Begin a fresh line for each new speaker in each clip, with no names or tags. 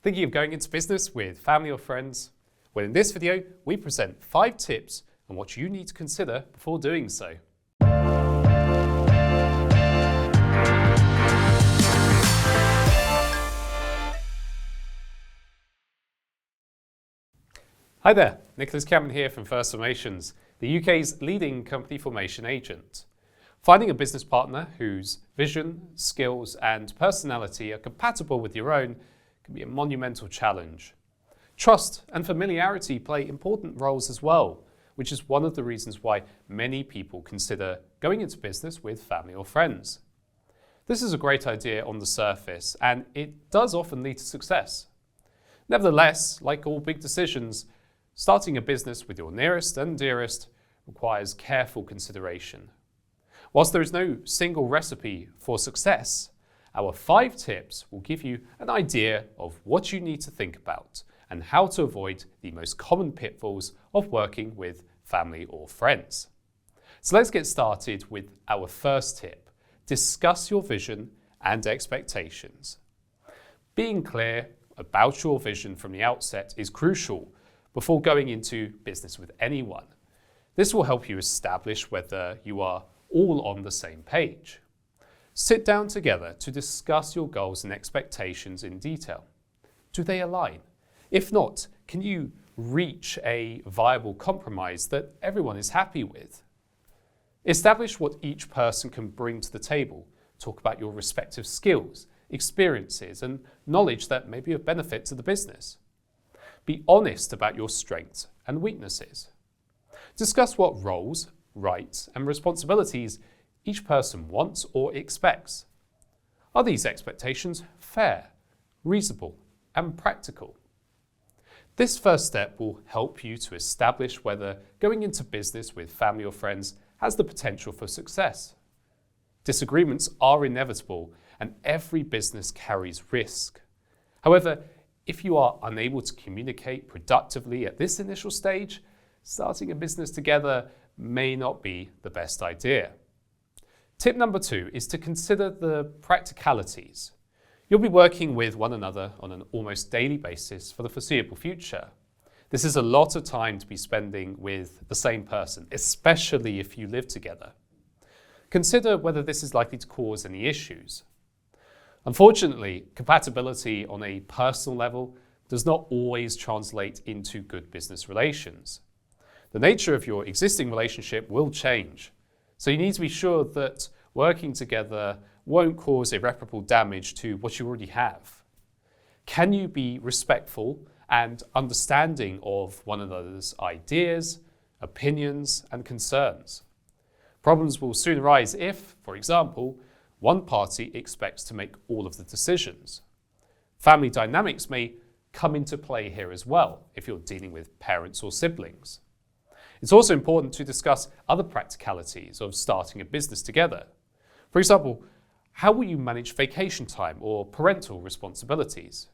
Thinking of going into business with family or friends? Well, in this video, we present 5 tips on what you need to consider before doing so. Hi there, Nicholas Campion here from First Formations, the UK's leading company formation agent. Finding a business partner whose vision, skills and personality are compatible with your own can be a monumental challenge. Trust and familiarity play important roles as well, which is one of the reasons why many people consider going into business with family or friends. This is a great idea on the surface, and it does often lead to success. Nevertheless, like all big decisions, starting a business with your nearest and dearest requires careful consideration. Whilst there is no single recipe for success, our 5 tips will give you an idea of what you need to think about and how to avoid the most common pitfalls of working with family or friends. So let's get started with our first tip. Discuss your vision and expectations. Being clear about your vision from the outset is crucial before going into business with anyone. This will help you establish whether you are all on the same page. Sit down together to discuss your goals and expectations in detail. Do they align? If not, can you reach a viable compromise that everyone is happy with? Establish what each person can bring to the table. Talk about your respective skills, experiences, and knowledge that may be of benefit to the business. Be honest about your strengths and weaknesses. Discuss what roles, rights, and responsibilities each person wants or expects. Are these expectations fair, reasonable, and practical? This first step will help you to establish whether going into business with family or friends has the potential for success. Disagreements are inevitable, and every business carries risk. However, if you are unable to communicate productively at this initial stage, starting a business together may not be the best idea. Tip number 2 is to consider the practicalities. You'll be working with one another on an almost daily basis for the foreseeable future. This is a lot of time to be spending with the same person, especially if you live together. Consider whether this is likely to cause any issues. Unfortunately, compatibility on a personal level does not always translate into good business relations. The nature of your existing relationship will change, so you need to be sure that working together won't cause irreparable damage to what you already have. Can you be respectful and understanding of one another's ideas, opinions, and concerns? Problems will soon arise if, for example, one party expects to make all of the decisions. Family dynamics may come into play here as well if you're dealing with parents or siblings. It's also important to discuss other practicalities of starting a business together. For example, how will you manage vacation time or parental responsibilities?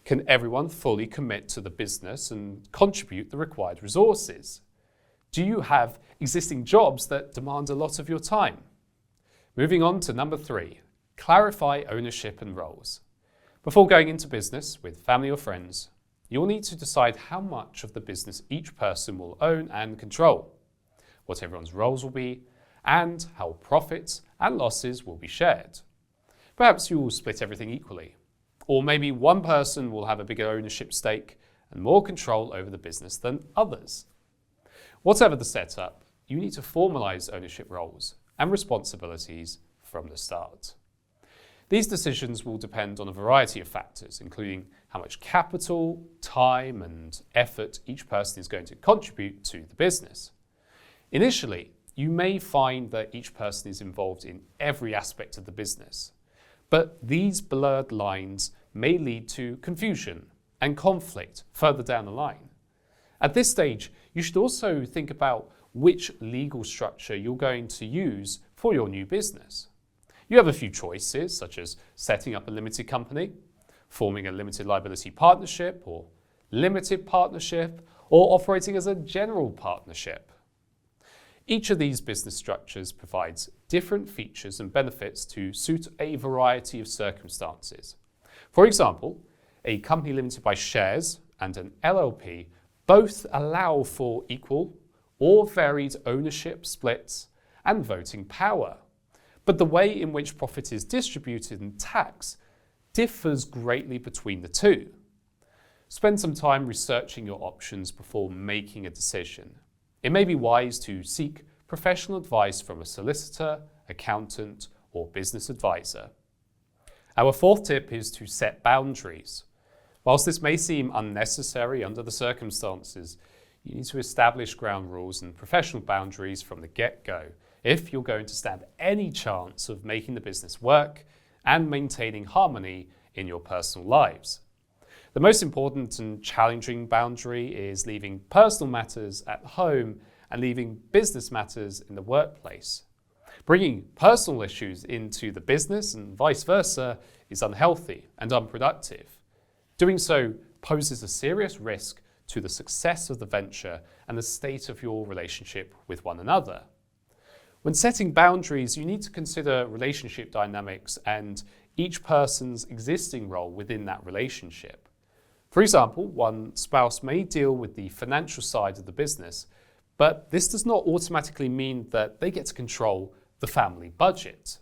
Can everyone fully commit to the business and contribute the required resources? Do you have existing jobs that demand a lot of your time? Moving on to number 3, clarify ownership and roles. Before going into business with family or friends, you'll need to decide how much of the business each person will own and control, what everyone's roles will be, and how profits and losses will be shared. Perhaps you will split everything equally, or maybe one person will have a bigger ownership stake and more control over the business than others. Whatever the setup, you need to formalize ownership roles and responsibilities from the start. These decisions will depend on a variety of factors, including how much capital, time, and effort each person is going to contribute to the business. Initially, you may find that each person is involved in every aspect of the business, but these blurred lines may lead to confusion and conflict further down the line. At this stage, you should also think about which legal structure you're going to use for your new business. You have a few choices, such as setting up a limited company, forming a limited liability partnership or limited partnership, or operating as a general partnership. Each of these business structures provides different features and benefits to suit a variety of circumstances. For example, A company limited by shares and an LLP both allow for equal or varied ownership splits and voting power. But the way in which profit is distributed and taxed differs greatly between the two. Spend some time researching your options before making a decision. It may be wise to seek professional advice from a solicitor, accountant, or business advisor. Our fourth tip is to set boundaries. Whilst this may seem unnecessary under the circumstances, you need to establish ground rules and professional boundaries from the get-go if you're going to stand any chance of making the business work and maintaining harmony in your personal lives. The most important and challenging boundary is leaving personal matters at home and leaving business matters in the workplace. Bringing personal issues into the business and vice versa is unhealthy and unproductive. Doing so poses a serious risk to the success of the venture and the state of your relationship with one another. When setting boundaries, you need to consider relationship dynamics and each person's existing role within that relationship. For example, one spouse may deal with the financial side of the business, but this does not automatically mean that they get to control the family budget.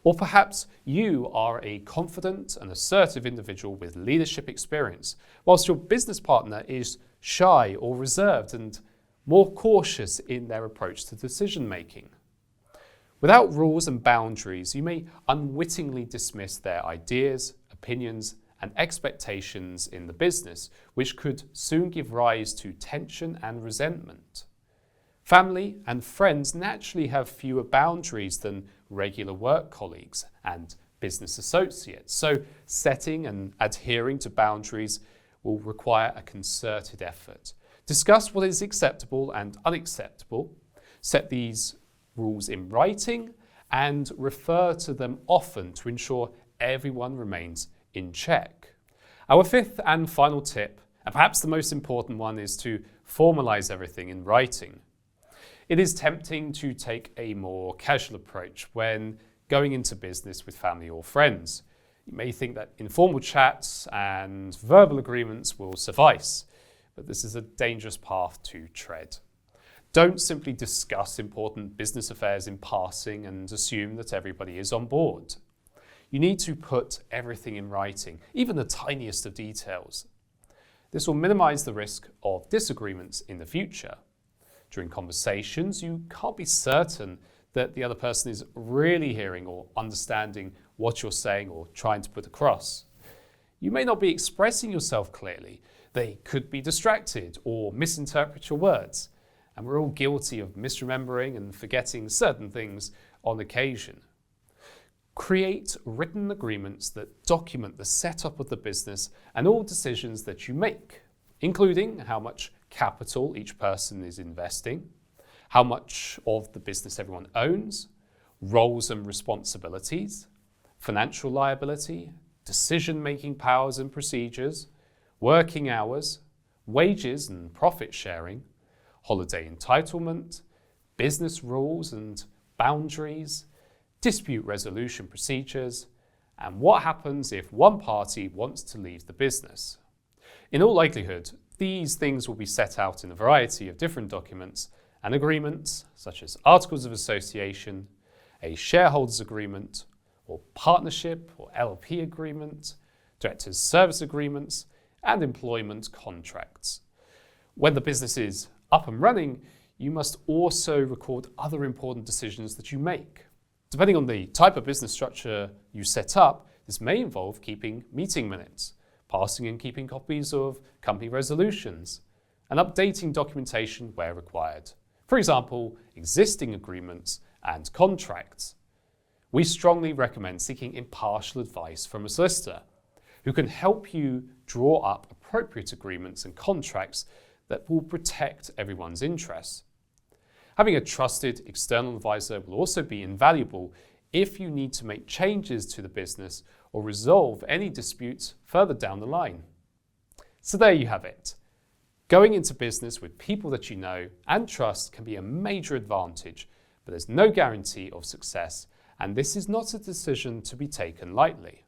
Or perhaps you are a confident and assertive individual with leadership experience, whilst your business partner is shy or reserved and more cautious in their approach to decision making. Without rules and boundaries, you may unwittingly dismiss their ideas, opinions, and expectations in the business, which could soon give rise to tension and resentment. Family and friends naturally have fewer boundaries than regular work colleagues and business associates, so setting and adhering to boundaries will require a concerted effort. Discuss what is acceptable and unacceptable, set these rules in writing, and refer to them often to ensure everyone remains in check. Our fifth and final tip, and perhaps the most important one, is to formalize everything in writing. It is tempting to take a more casual approach when going into business with family or friends. You may think that informal chats and verbal agreements will suffice, but this is a dangerous path to tread. Don't simply discuss important business affairs in passing and assume that everybody is on board. You need to put everything in writing, even the tiniest of details. This will minimize the risk of disagreements in the future. During conversations, you can't be certain that the other person is really hearing or understanding what you're saying or trying to put across. You may not be expressing yourself clearly. They could be distracted or misinterpret your words. And we're all guilty of misremembering and forgetting certain things on occasion. Create written agreements that document the setup of the business and all decisions that you make, including how much capital each person is investing, how much of the business everyone owns, roles and responsibilities, financial liability, decision-making powers and procedures, working hours, wages and profit sharing, holiday entitlement, business rules and boundaries, dispute resolution procedures, and what happens if one party wants to leave the business. In all likelihood, these things will be set out in a variety of different documents and agreements, such as articles of association, a shareholders agreement, or partnership or LLP agreement, directors' service agreements, and employment contracts. When the business is up and running, you must also record other important decisions that you make. Depending on the type of business structure you set up, this may involve keeping meeting minutes, passing and keeping copies of company resolutions, and updating documentation where required. For example, existing agreements and contracts. We strongly recommend seeking impartial advice from a solicitor who can help you draw up appropriate agreements and contracts that will protect everyone's interests. Having a trusted external advisor will also be invaluable if you need to make changes to the business or resolve any disputes further down the line. So there you have it. Going into business with people that you know and trust can be a major advantage, but there's no guarantee of success, and this is not a decision to be taken lightly.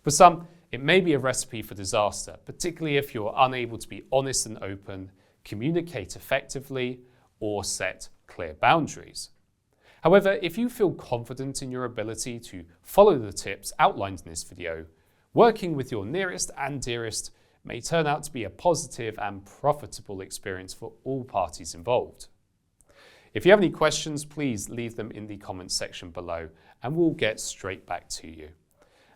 For some, It may be a recipe for disaster, particularly if you're unable to be honest and open, communicate effectively, or set clear boundaries. However, if you feel confident in your ability to follow the tips outlined in this video, working with your nearest and dearest may turn out to be a positive and profitable experience for all parties involved. If you have any questions, please leave them in the comments section below and we'll get straight back to you.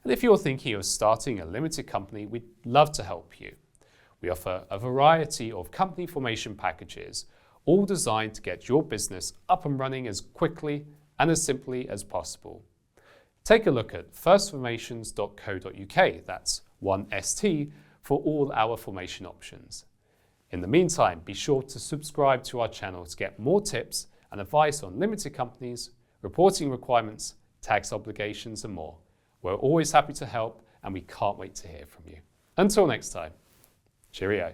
And if you're thinking of starting a limited company, we'd love to help you. We offer a variety of company formation packages, all designed to get your business up and running as quickly and as simply as possible. Take a look at firstformations.co.uk, that's 1ST, for all our formation options. In the meantime, be sure to subscribe to our channel to get more tips and advice on limited companies, reporting requirements, tax obligations and more. We're always happy to help and we can't wait to hear from you. Until next time, cheerio.